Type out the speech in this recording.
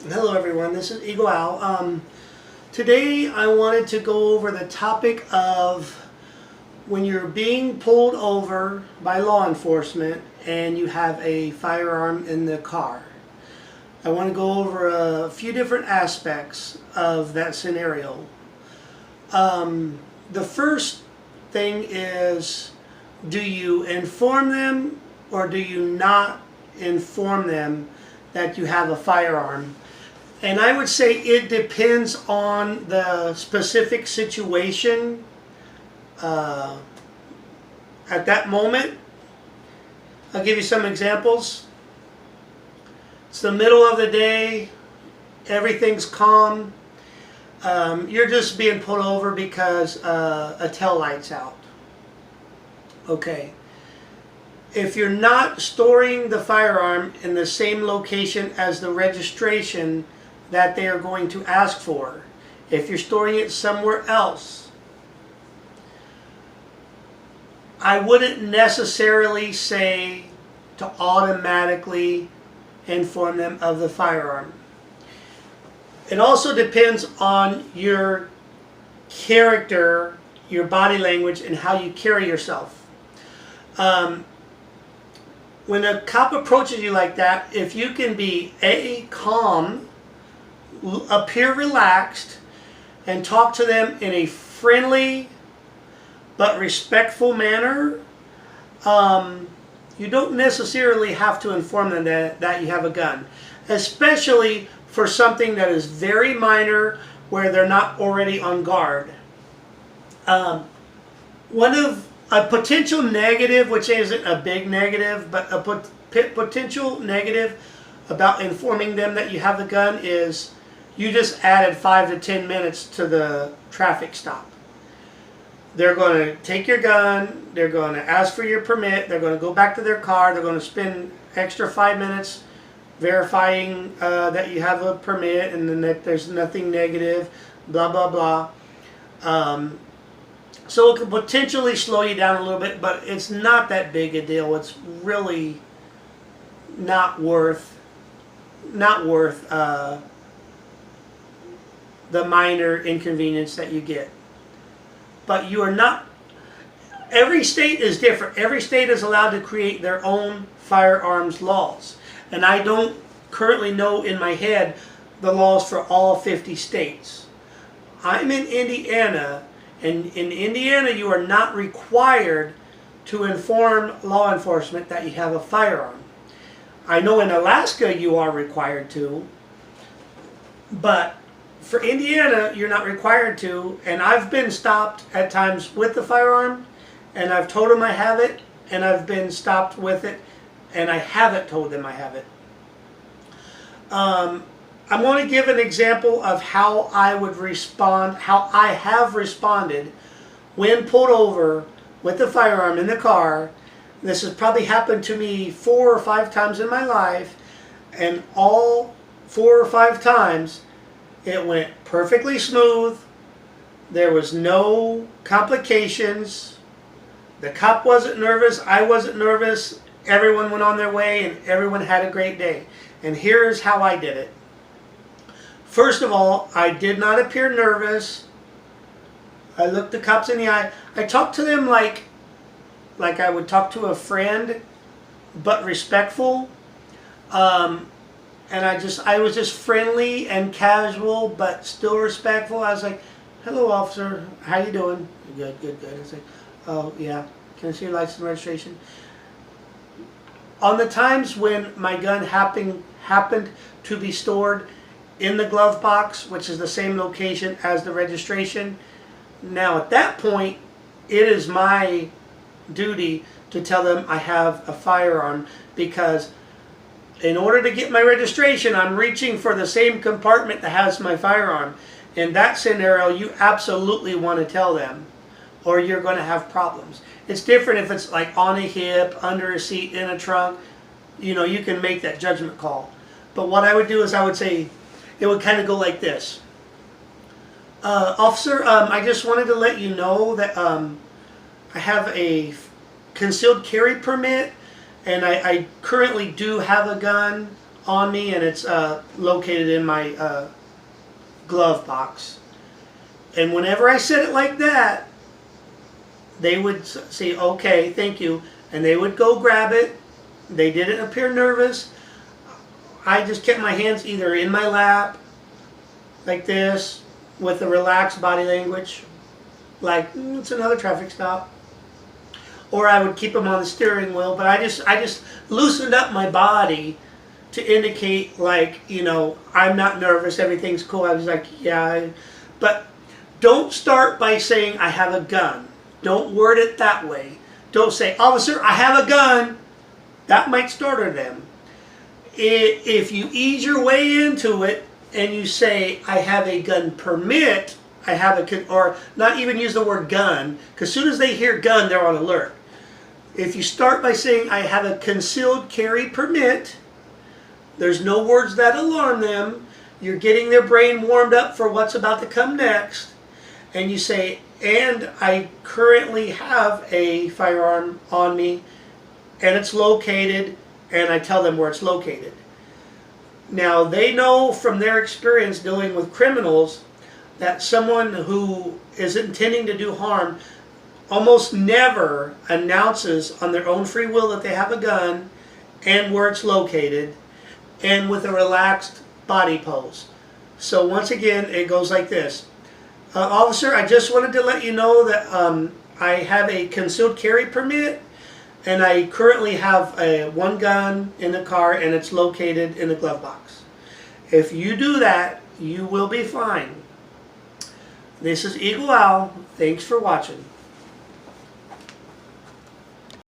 Hello everyone, this is Eagle Owl. Today I wanted to go over the topic of when you're being pulled over by law enforcement and you have a firearm in the car. I want to go over a few different aspects of that scenario. The first thing is, do you inform them or do you not inform them that you have a firearm? And I would say it depends on the specific situation at that moment. I'll give you some examples. It's the middle of the day, everything's calm. You're just being pulled over because a tail light's out. Okay. If you're not storing the firearm in the same location as the registration that they are going to ask for, if you're storing it somewhere else, I wouldn't necessarily say to automatically inform them of the firearm. It also depends on your character, your body language, and how you carry yourself. When a cop approaches you like that, if you can be calm, appear relaxed, and talk to them in a friendly but respectful manner, you don't necessarily have to inform them that you have a gun, especially for something that is very minor where they're not already on guard. One of a potential negative, which isn't a big negative, but a potential negative about informing them that you have a gun is you just added 5 to 10 minutes to the traffic stop. They're going to take your gun, they're going to ask for your permit, they're going to go back to their car, they're going to spend extra 5 minutes verifying that you have a permit and then that there's nothing negative, blah, blah, blah. So it could potentially slow you down a little bit, but it's not that big a deal. It's really not worth the minor inconvenience that you get. But you are not. Every state is different. Every state is allowed to create their own firearms laws, and I don't currently know in my head the laws for all 50 states. I'm in Indiana. And in Indiana, you are not required to inform law enforcement that you have a firearm. I know in Alaska you are required to, but for Indiana, you're not required to. And I've been stopped at times with the firearm, and I've told them I have it, and I've been stopped with it, and I haven't told them I have it. I'm going to give an example of how I would respond, how I have responded when pulled over with the firearm in the car. This has probably happened to me 4 or 5 times in my life, and all 4 or 5 times it went perfectly smooth. There was no complications. The cop wasn't nervous, I wasn't nervous. Everyone went on their way and everyone had a great day. And here's how I did it. First of all, I did not appear nervous. I looked the cops in the eye. I talked to them like I would talk to a friend, but respectful. And I was just friendly and casual, but still respectful. I was like, "Hello, officer. How you doing?" "Good, good, good." I was like, "Oh, yeah. Can I see your license and registration?" On the times when my gun happened to be stored in the glove box, which is the same location as the registration, now at that point, it is my duty to tell them I have a firearm, because in order to get my registration, I'm reaching for the same compartment that has my firearm. In that scenario, you absolutely want to tell them, or you're going to have problems. It's different if it's like on a hip, under a seat, in a trunk. You know, you can make that judgment call. But what I would do is I would say, it would kind of go like this. "Officer, I just wanted to let you know that I have a concealed carry permit, and I currently do have a gun on me, and it's located in my glove box. And whenever I said it like that, they would say, okay, thank you, and they would go grab it. They didn't appear nervous. I just kept my hands either in my lap, like this, with a relaxed body language, like it's another traffic stop. Or I would keep them on the steering wheel, but I just loosened up my body to indicate, like, you know, I'm not nervous, everything's cool. I was like, yeah, but don't start by saying I have a gun. Don't word it that way. Don't say, officer, I have a gun. That might startle them. If you ease your way into it and you say, I have a gun permit, I have a, or not even use the word gun, because as soon as they hear gun, they're on alert. If you start by saying, I have a concealed carry permit, there's no words that alarm them. You're getting their brain warmed up for what's about to come next. And you say, and I currently have a firearm on me, and it's located, and I tell them where it's located. Now, they know from their experience dealing with criminals that someone who is intending to do harm almost never announces on their own free will that they have a gun and where it's located, and with a relaxed body pose. So once again, it goes like this. Officer, I just wanted to let you know that I have a concealed carry permit, and I currently have one gun in the car, and it's located in the glove box. If you do that, you will be fine. This is Eagle Owl. Thanks for watching.